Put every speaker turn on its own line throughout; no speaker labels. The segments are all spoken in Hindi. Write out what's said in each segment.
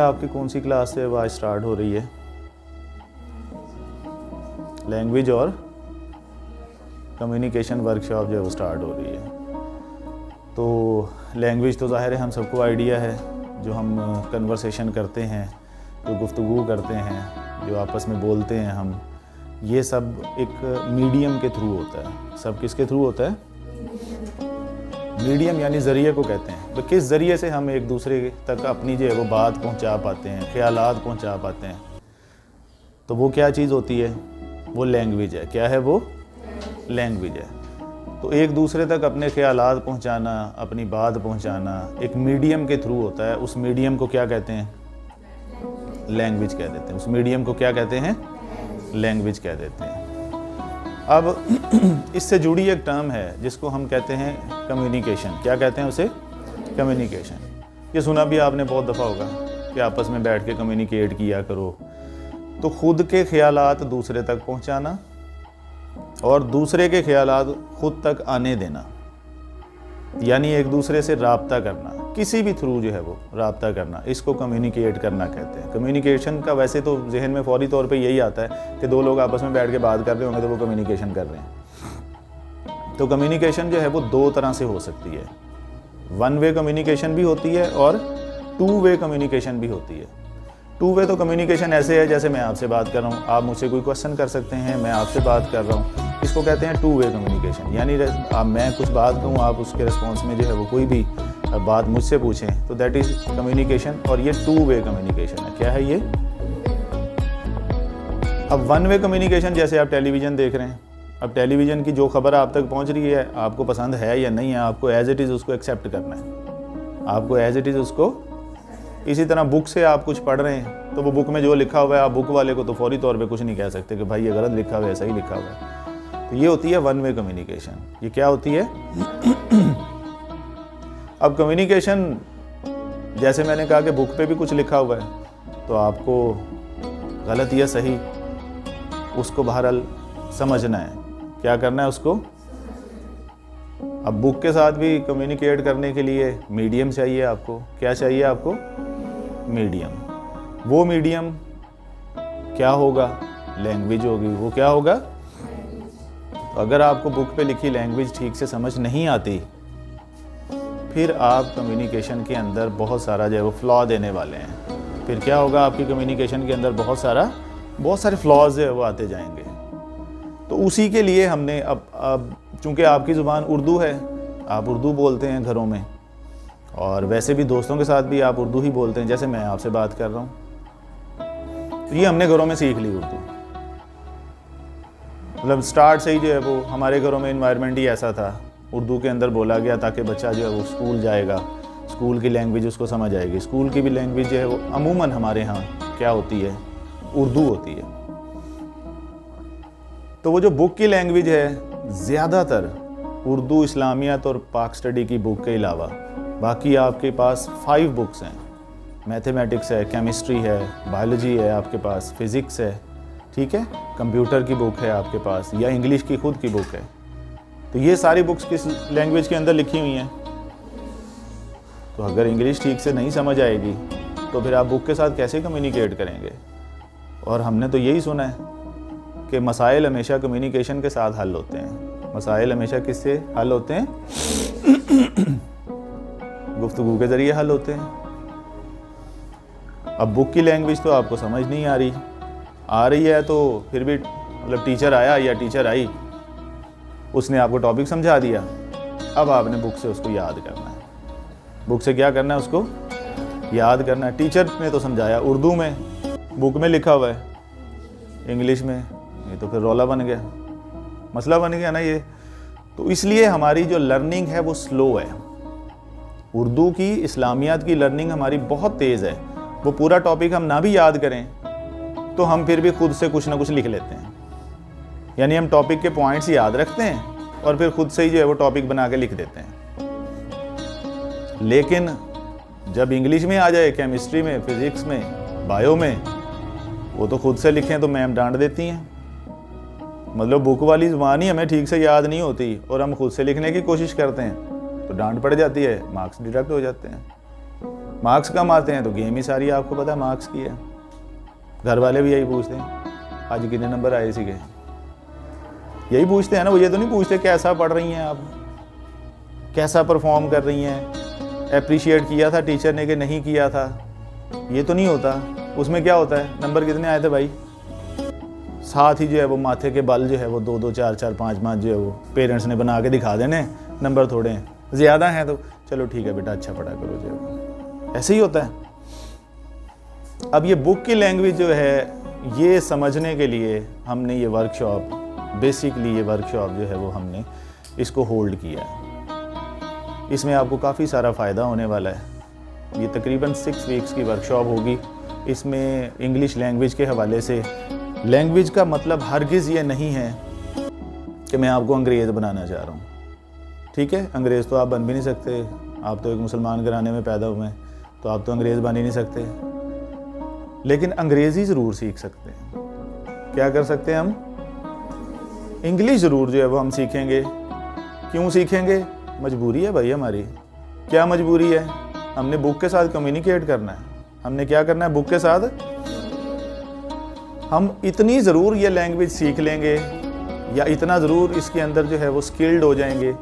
आपकी कौन सी क्लास से आज स्टार्ट हो रही है? लैंग्वेज और कम्युनिकेशन वर्कशॉप जो है वो स्टार्ट हो रही है। तो लैंग्वेज तो ज़ाहिर है हम सबको आइडिया है, जो हम कन्वर्सेशन करते हैं, जो गुफ्तगू करते हैं, जो आपस में बोलते हैं हम, ये सब एक मीडियम के थ्रू होता है। सब किसके थ्रू होता है? मीडियम यानी ज़रिए को कहते हैं। तो किस ज़रिए से हम एक दूसरे तक अपनी जो है वो बात पहुंचा पाते हैं, ख्यालात पहुंचा पाते हैं, तो वो क्या चीज़ होती है? वो लैंग्वेज है। क्या है वो? लैंग्वेज है। तो एक दूसरे तक अपने ख्यालात पहुंचाना, अपनी बात पहुंचाना एक मीडियम के थ्रू होता है। उस मीडियम को क्या कहते हैं? लैंग्वेज कह देते हैं। उस मीडियम को क्या कहते हैं? लैंग्वेज कह देते हैं। अब इससे जुड़ी एक टर्म है जिसको हम कहते हैं कम्युनिकेशन। क्या कहते हैं उसे? कम्युनिकेशन। ये सुना भी आपने बहुत दफ़ा होगा कि आपस में बैठ के कम्युनिकेट किया करो। तो खुद के ख्यालात दूसरे तक पहुंचाना और दूसरे के ख्यालात खुद तक आने देना, यानी एक दूसरे से राब्ता करना, किसी भी थ्रू जो है वो राब्ता करना, इसको कम्युनिकेट करना कहते हैं। कम्युनिकेशन का वैसे तो जहन में फौरी तौर पे यही आता है कि दो लोग आपस में बैठ के बात कर रहे होंगे तो वो कम्युनिकेशन कर रहे हैं। तो कम्युनिकेशन जो है वो दो तरह से हो सकती है। वन वे कम्युनिकेशन भी होती है और टू वे कम्युनिकेशन भी होती है। टू वे तो कम्युनिकेशन ऐसे है जैसे मैं आपसे बात कर रहा हूँ, आप मुझसे कोई क्वेश्चन कर सकते हैं, मैं आपसे बात कर रहा हूँ, इसको कहते हैं टू वे कम्युनिकेशन। यानी मैं कुछ बात कहूँ, आप उसके रिस्पॉन्स में जो है वो कोई भी बात मुझसे पूछें, तो दैट इज़ कम्युनिकेशन। और ये टू वे कम्युनिकेशन है। क्या है ये? अब वन वे कम्युनिकेशन, जैसे आप टेलीविज़न देख रहे हैं, अब टेलीविज़न की जो खबर आप तक पहुँच रही है, आपको पसंद है या नहीं है, आपको एज इट इज़ उसको एक्सेप्ट करना है। आपको एज इट इज़ उसको, इसी तरह बुक से आप कुछ पढ़ रहे हैं तो वो बुक में जो लिखा हुआ है, आप बुक वाले को तो फौरी तौर पे कुछ नहीं कह सकते कि भाई ये गलत लिखा हुआ है, सही लिखा हुआ है। तो ये होती है वन वे कम्युनिकेशन। ये क्या होती है? अब कम्युनिकेशन, जैसे मैंने कहा कि बुक पे भी कुछ लिखा हुआ है, तो आपको गलत या सही उसको बहरहाल समझना है। क्या करना है उसको? अब बुक के साथ भी कम्युनिकेट करने के लिए मीडियम चाहिए आपको। क्या चाहिए आपको? मीडियम। वो मीडियम क्या होगा? लैंग्वेज होगी। वो क्या होगा? तो अगर आपको बुक पे लिखी लैंग्वेज ठीक से समझ नहीं आती, फिर आप कम्युनिकेशन के अंदर बहुत सारा जो है वो फ्लॉ देने वाले हैं। फिर क्या होगा? आपकी कम्युनिकेशन के अंदर बहुत सारे फ्लॉज जो है वो आते जाएंगे। तो उसी के लिए हमने अब चूँकि आपकी ज़ुबान उर्दू है, आप उर्दू बोलते हैं घरों में, और वैसे भी दोस्तों के साथ भी आप उर्दू ही बोलते हैं, जैसे मैं आपसे बात कर रहा हूँ, तो ये हमने घरों में सीख ली उर्दू। मतलब स्टार्ट से ही जो है वो हमारे घरों में इन्वायरमेंट ही ऐसा था, उर्दू के अंदर बोला गया ताकि बच्चा जो है वो स्कूल जाएगा, स्कूल की लैंग्वेज उसको समझ आएगी। स्कूल की भी लैंग्वेज जो है वो अमूमन हमारे यहाँ क्या होती है? उर्दू होती है। तो वो जो बुक की लैंग्वेज है, ज़्यादातर उर्दू, इस्लामियात और पाक स्टडी की बुक के अलावा बाकी आपके पास 5 बुक्स हैं। मैथमेटिक्स है, केमिस्ट्री है, बायोलॉजी है, आपके पास फिज़िक्स है, ठीक है, कंप्यूटर की बुक है आपके पास, या इंग्लिश की खुद की बुक है। तो ये सारी बुक्स किस लैंग्वेज के अंदर लिखी हुई हैं? तो अगर इंग्लिश ठीक से नहीं समझ आएगी तो फिर आप बुक के साथ कैसे कम्युनिकेट करेंगे? और हमने तो यही सुना है कि मसाइल हमेशा कम्युनिकेशन के साथ हल होते हैं। मसाइल हमेशा किससे हल होते हैं? गुफ्तगू के ज़रिए हल होते हैं। अब बुक की लैंग्वेज तो आपको समझ नहीं आ रही है तो फिर भी मतलब टीचर आया या टीचर आई, उसने आपको टॉपिक समझा दिया, अब आपने बुक से उसको याद करना है। बुक से क्या करना है? उसको याद करना है। टीचर ने तो समझाया उर्दू में, बुक में लिखा हुआ है इंग्लिश में, ये तो फिर रौला बन गया, मसला बन गया ना ये। तो इसलिए हमारी जो लर्निंग है वो स्लो है। उर्दू की, इस्लामियात की लर्निंग हमारी बहुत तेज़ है। वो पूरा टॉपिक हम ना भी याद करें तो हम फिर भी खुद से कुछ ना कुछ लिख लेते हैं। यानी हम टॉपिक के पॉइंट्स याद रखते हैं और फिर खुद से ही जो है वो टॉपिक बना के लिख देते हैं। लेकिन जब इंग्लिश में आ जाए, केमिस्ट्री में, फिज़िक्स में, बायो में, वो तो खुद से लिखें तो मैम डांट देती हैं। मतलब बुक वाली ज़ुबान ही हमें ठीक से याद नहीं होती और हम खुद से लिखने की कोशिश करते हैं तो डांट पड़ जाती है, मार्क्स डिडक्ट हो जाते हैं। मार्क्स कम आते हैं तो गेम ही सारी आपको पता है मार्क्स की है। घर वाले भी यही पूछते हैं आज कितने नंबर आए सीखे, यही पूछते हैं ना। वो ये तो नहीं पूछते कैसा पढ़ रही हैं आप, कैसा परफॉर्म कर रही हैं, अप्रिशिएट किया था टीचर ने कि नहीं किया था, ये तो नहीं होता। उसमें क्या होता है, नंबर कितने आए थे भाई, साथ ही जो है वो माथे के बल जो है वो 2 2 4 4 5 5 जो है वो पेरेंट्स ने बना के दिखा देने, नंबर थोड़े हैं, ज़्यादा हैं तो चलो ठीक है बेटा अच्छा पढ़ा करो जो है, ऐसे ही होता है। अब ये बुक की लैंग्वेज जो है ये समझने के लिए हमने ये वर्कशॉप, बेसिकली ये वर्कशॉप जो है वो हमने इसको होल्ड किया है। इसमें आपको काफ़ी सारा फ़ायदा होने वाला है। ये तकरीबन 6 वीक्स की वर्कशॉप होगी। इसमें इंग्लिश लैंग्वेज के हवाले से, लैंग्वेज का मतलब हरगिज़ ये नहीं है कि मैं आपको अंग्रेज़ बनाना चाह रहा हूँ, ठीक है। अंग्रेज़ तो आप बन भी नहीं सकते, आप तो एक मुसलमान घराने में पैदा हुए हैं, तो आप तो अंग्रेज़ बन ही नहीं सकते। लेकिन अंग्रेज़ी ज़रूर सीख सकते हैं। क्या कर सकते हैं हम, इंग्लिश ज़रूर जो है वो हम सीखेंगे। क्यों सीखेंगे, मजबूरी है भाई हमारी। क्या मजबूरी है, हमने बुक के साथ कम्युनिकेट करना है। हमने क्या करना है बुक के साथ, हम इतनी ज़रूर ये लैंग्वेज सीख लेंगे या इतना ज़रूर इसके अंदर जो है वो स्किल्ड हो जाएंगे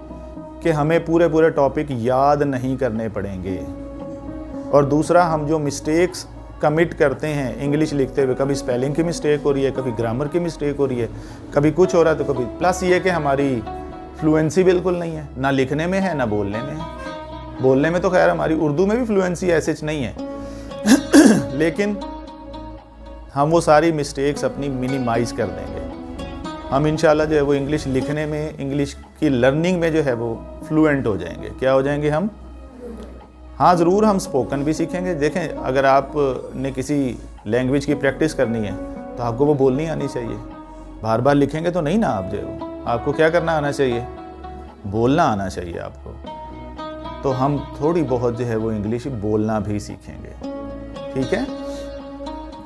कि हमें पूरे टॉपिक याद नहीं करने पड़ेंगे। और दूसरा, हम जो मिस्टेक्स कमिट करते हैं इंग्लिश लिखते हुए, कभी स्पेलिंग की मिस्टेक हो रही है, कभी ग्रामर की मिस्टेक हो रही है, कभी कुछ हो रहा है तो कभी, प्लस ये कि हमारी फ्लुएंसी बिल्कुल नहीं है, ना लिखने में है ना बोलने में है। बोलने में तो खैर हमारी उर्दू में भी फ्लुएंसी ऐसे नहीं है लेकिन हम वो सारी मिस्टेक्स अपनी मिनिमाइज़ कर देंगे। हम इंशाल्लाह जो है वो इंग्लिश लिखने में, इंग्लिश की लर्निंग में जो है वो फ्लुएंट हो जाएंगे। क्या हो जाएंगे हम, हाँ ज़रूर हम स्पोकन भी सीखेंगे। देखें, अगर आपने किसी लैंग्वेज की प्रैक्टिस करनी है तो आपको वो बोलनी आनी चाहिए। बार बार लिखेंगे तो नहीं ना आप जो है, आपको क्या करना आना चाहिए, बोलना आना चाहिए आपको। तो हम थोड़ी बहुत जो है वो इंग्लिश बोलना भी सीखेंगे, ठीक है।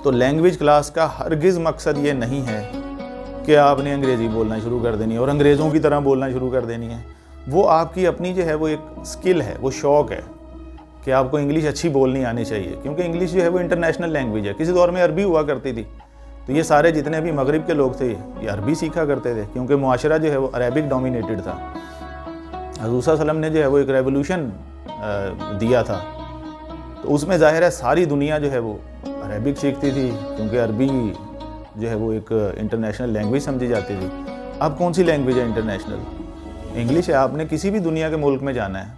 तो लैंग्वेज क्लास का हरगिज़ मकसद ये नहीं है कि आपने अंग्रेज़ी बोलना शुरू कर देनी है और अंग्रेज़ों की तरह बोलना शुरू कर देनी है। वो आपकी अपनी जो है वो एक स्किल है, वो शौक़ है कि आपको इंग्लिश अच्छी बोलनी आनी चाहिए, क्योंकि इंग्लिश जो है वो इंटरनेशनल लैंग्वेज है। किसी दौर में अरबी हुआ करती थी, तो ये सारे जितने भी मगरिब के लोग थे ये अरबी सीखा करते थे, क्योंकि मुआशरा जो है वो अरेबिक डोमिनेटेड था। हुज़ूर सल्लल्लाहु अलैहि वसल्लम ने जो है वो एक रेवोल्यूशन दिया था, तो उसमें ज़ाहिर है सारी दुनिया जो है वो अरेबिक सीखती थी, क्योंकि अरबी जो है वो एक इंटरनेशनल लैंग्वेज समझी जाती थी। अब कौन सी लैंग्वेज है इंटरनेशनल, इंग्लिश है। आपने किसी भी दुनिया के मुल्क में जाना है,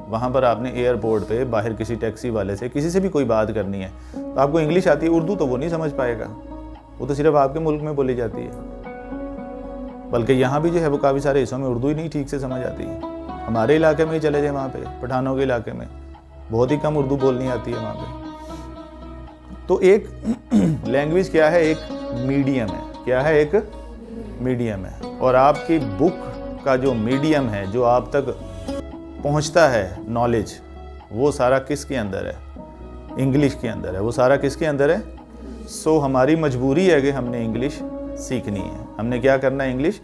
वहाँ पर आपने एयरपोर्ट पे बाहर किसी टैक्सी वाले से, किसी से भी कोई बात करनी है तो आपको इंग्लिश आती है, उर्दू तो वो नहीं समझ पाएगा, वो तो सिर्फ आपके मुल्क में बोली जाती है। बल्कि यहाँ भी जो है वो काफ़ी सारे हिस्सों में उर्दू ही नहीं ठीक से समझ आती है। हमारे इलाके में ही चले जाए, वहाँ पे पठानों के इलाके में बहुत ही कम उर्दू बोलनी आती है वहाँ पे। तो एक लैंग्वेज क्या है, एक मीडियम है। क्या है, एक मीडियम है। और आपकी बुक का जो मीडियम है, जो आप तक पहुंचता है नॉलेज, वो सारा किसके अंदर है, इंग्लिश के अंदर है। वो सारा किसके अंदर है। सो हमारी मजबूरी है कि हमने इंग्लिश सीखनी है। हमने क्या करना है, इंग्लिश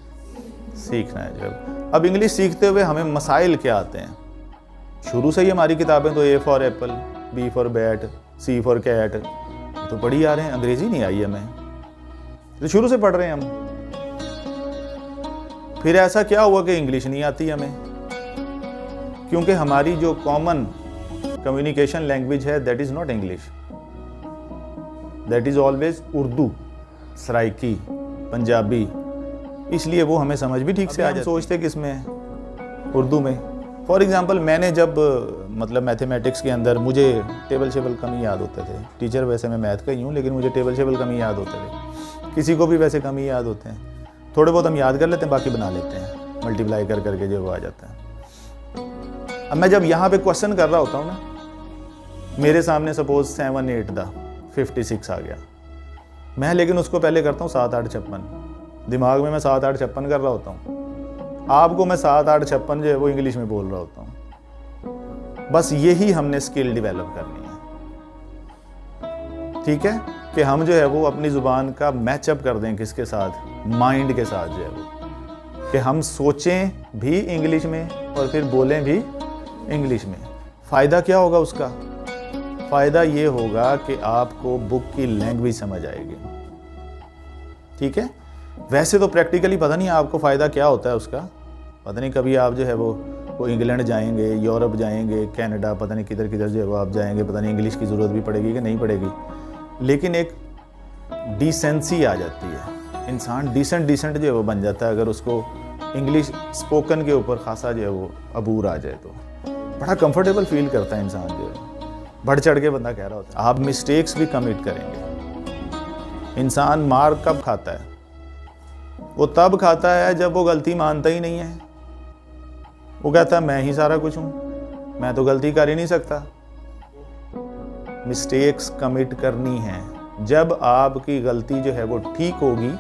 सीखना है। जब अब इंग्लिश सीखते हुए हमें मसाइल क्या आते हैं, शुरू से ही हमारी किताबें तो A for apple, B for bat, C for cat तो पढ़ी आ रहे हैं, अंग्रेजी नहीं आई हमें, तो शुरू से पढ़ रहे हैं हम। फिर ऐसा क्या हुआ कि इंग्लिश नहीं आती हमें, क्योंकि हमारी जो कॉमन कम्युनिकेशन लैंग्वेज है that is not English, that is always Urdu, Saraiki, Punjabi, इसलिए वो हमें समझ भी ठीक से आ जाती है। सोचते किस में, उर्दू में। फॉर एग्जांपल मैंने जब मतलब मैथमेटिक्स के अंदर मुझे टेबल शेबल कम ही याद होते थे। टीचर वैसे मैं मैथ का ही हूँ, लेकिन मुझे टेबल शेबल कम ही याद होते थे। किसी को भी वैसे कम ही याद होते हैं, थोड़े बहुत हम याद कर लेते हैं, बाकी बना लेते हैं, मल्टीप्लाई कर करके जो वो आ जाता है। अब मैं जब यहाँ पे क्वेश्चन कर रहा होता हूँ ना, मेरे सामने सपोज 7 8 दा 56 आ गया, मैं लेकिन उसको पहले करता हूँ 7 8 56, दिमाग में मैं 7 8 56 कर रहा होता हूँ। आपको मैं 7 8 56 जो है वो इंग्लिश में बोल रहा होता हूँ। बस यही हमने स्किल डेवलप करनी है, ठीक है, कि हम जो है वो अपनी ज़ुबान का मैचअप कर दें किसके साथ, माइंड के साथ जो है वो, कि हम सोचें भी इंग्लिश में और फिर बोलें भी इंग्लिश में। फ़ायदा क्या होगा उसका, फ़ायदा ये होगा कि आपको बुक की लैंग्वेज समझ आएगी। ठीक है, वैसे तो प्रैक्टिकली पता नहीं आपको फ़ायदा क्या होता है उसका, पता नहीं कभी आप जो है वो इंग्लैंड जाएंगे, यूरोप जाएंगे, कनाडा, पता नहीं किधर किधर जो है वो आप जाएंगे, पता नहीं इंग्लिश की ज़रूरत भी पड़ेगी कि नहीं पड़ेगी, लेकिन एक डिसेंसी आ जाती है, इंसान डिसेंट जो है वो बन जाता है अगर उसको इंग्लिश स्पोकन के ऊपर खासा जो है वो अबूर आ जाए तो बड़ा कंफर्टेबल फील करता है इंसान, जो है बढ़ चढ़ के बंदा कह रहा होता है। आप मिस्टेक्स भी कमिट करेंगे। इंसान मार कब खाता है? वो तब खाता है जब वो गलती मानता ही नहीं है, वो कहता है मैं ही सारा कुछ हूँ, मैं तो गलती कर ही नहीं सकता। मिस्टेक्स कमिट करनी है, जब आपकी गलती जो है वो ठीक होगी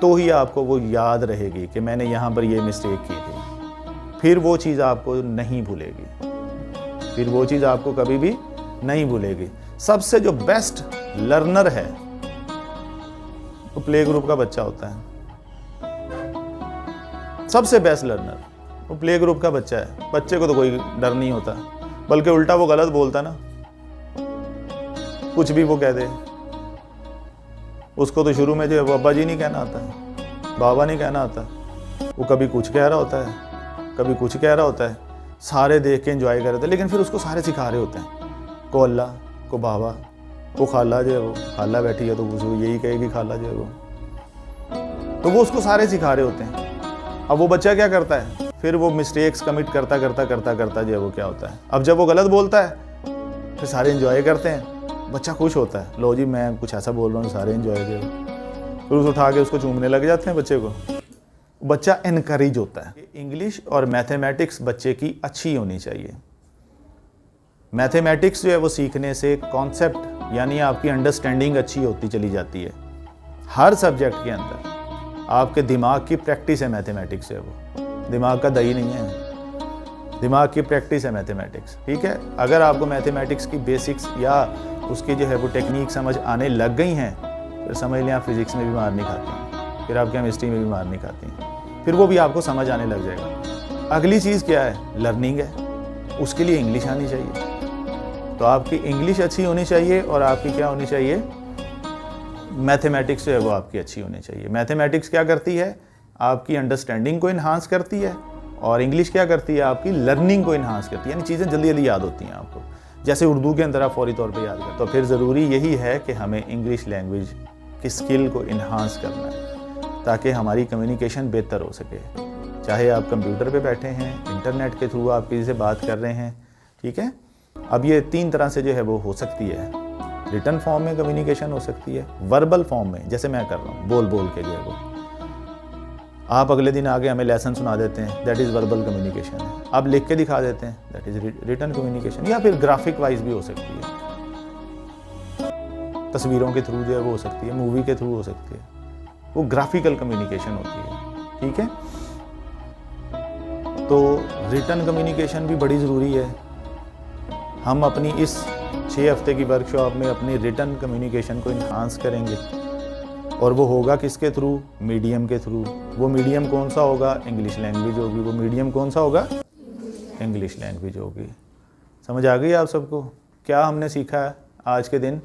तो ही आपको वो याद रहेगी कि मैंने यहाँ पर ये मिस्टेक की थी, फिर वो चीज़ आपको नहीं भूलेगी, फिर वो चीज़ आपको कभी भी नहीं भूलेगी। सबसे जो बेस्ट लर्नर है वो प्ले ग्रुप का बच्चा होता है, सबसे बेस्ट लर्नर वो प्ले ग्रुप का बच्चा है। बच्चे को तो कोई डर नहीं होता, बल्कि उल्टा वो गलत बोलता ना, कुछ भी वो कह दे, उसको तो शुरू में जो है वो अब्बा जी नहीं कहना आता है, बाबा नहीं कहना आता, वो कभी कुछ कह रहा होता है, कभी कुछ कह रहा होता है, सारे देख के एंजॉय कर रहे थे, लेकिन फिर उसको सारे सिखा रहे होते हैं, को अल्लाह, को बाबा, को खाला जो है वो, खाला बैठी है तो उसको यही कहेगी खाला जो है वो, तो वो उसको सारे सिखा रहे होते हैं। अब वो बच्चा क्या करता है, फिर वो मिस्टेक्स कमिट करता जो है वो क्या होता है, अब जब वो गलत बोलता है फिर सारे एंजॉय करते हैं, बच्चा खुश होता है, लो जी मैं कुछ ऐसा बोल रहा हूँ सारे एंजॉय जो, फिर उस उठा के उसको चूमने लग जाते हैं बच्चे को, बच्चा इनकरेज होता है। इंग्लिश और मैथमेटिक्स बच्चे की अच्छी होनी चाहिए। मैथमेटिक्स जो है वो सीखने से कॉन्सेप्ट यानी आपकी अंडरस्टैंडिंग अच्छी होती चली जाती है। हर सब्जेक्ट के अंदर आपके दिमाग की प्रैक्टिस है मैथमेटिक्स है, वो दिमाग का दही नहीं है, दिमाग की प्रैक्टिस है मैथमेटिक्स। ठीक है, अगर आपको मैथमेटिक्स की बेसिक्स या उसकी जो है वो टेक्निक समझ आने लग गई हैं, फिर समझ लें आप फिजिक्स में भी मार नहीं खाते हैं, फिर आप केमिस्ट्री में भी मार नहीं खाते हैं, फिर वो भी आपको समझ आने लग जाएगा। अगली चीज़ क्या है, लर्निंग है, उसके लिए इंग्लिश आनी चाहिए। तो आपकी इंग्लिश अच्छी होनी चाहिए और आपकी क्या होनी चाहिए, मैथमेटिक्स जो है वो आपकी अच्छी होनी चाहिए। मैथमेटिक्स क्या करती है, आपकी अंडरस्टैंडिंग को इन्हांस करती है, और इंग्लिश क्या करती है, आपकी लर्निंग को इन्हांस करती है, यानी चीज़ें जल्दी जल्दी याद होती हैं आपको, जैसे उर्दू के अंदर आप फौरी तौर पे याद करें। तो फिर ज़रूरी यही है कि हमें इंग्लिश लैंग्वेज की स्किल को इन्हांस करना है ताकि हमारी कम्युनिकेशन बेहतर हो सके। चाहे आप कंप्यूटर पे बैठे हैं, इंटरनेट के थ्रू आप किसी से बात कर रहे हैं, ठीक है। अब ये 3 तरह से जो है वो हो सकती है, रिटन फॉर्म में कम्युनिकेशन हो सकती है, वर्बल फॉर्म में जैसे मैं कर रहा हूँ बोल बोल के जो है वो, आप अगले दिन आगे हमें लेसन सुना देते हैं, दैट इज़ वर्बल कम्युनिकेशन है। आप लिख के दिखा देते हैं, दैट इज़ रिटन कम्युनिकेशन। या फिर ग्राफिक वाइज भी हो सकती है, तस्वीरों के थ्रू जो है वो हो सकती है, मूवी के थ्रू हो सकती है, वो ग्राफिकल कम्युनिकेशन होती है। ठीक है, तो रिटन कम्युनिकेशन भी बड़ी ज़रूरी है। हम अपनी इस 6 हफ्ते की वर्कशॉप में अपनी रिटन कम्युनिकेशन को इन्हांस करेंगे, और वो होगा किसके थ्रू, मीडियम के थ्रू। वो मीडियम कौन सा होगा, इंग्लिश लैंग्वेज होगी। वो मीडियम कौन सा होगा, इंग्लिश लैंग्वेज होगी। समझ आ गई आप सबको क्या हमने सीखा है आज के दिन?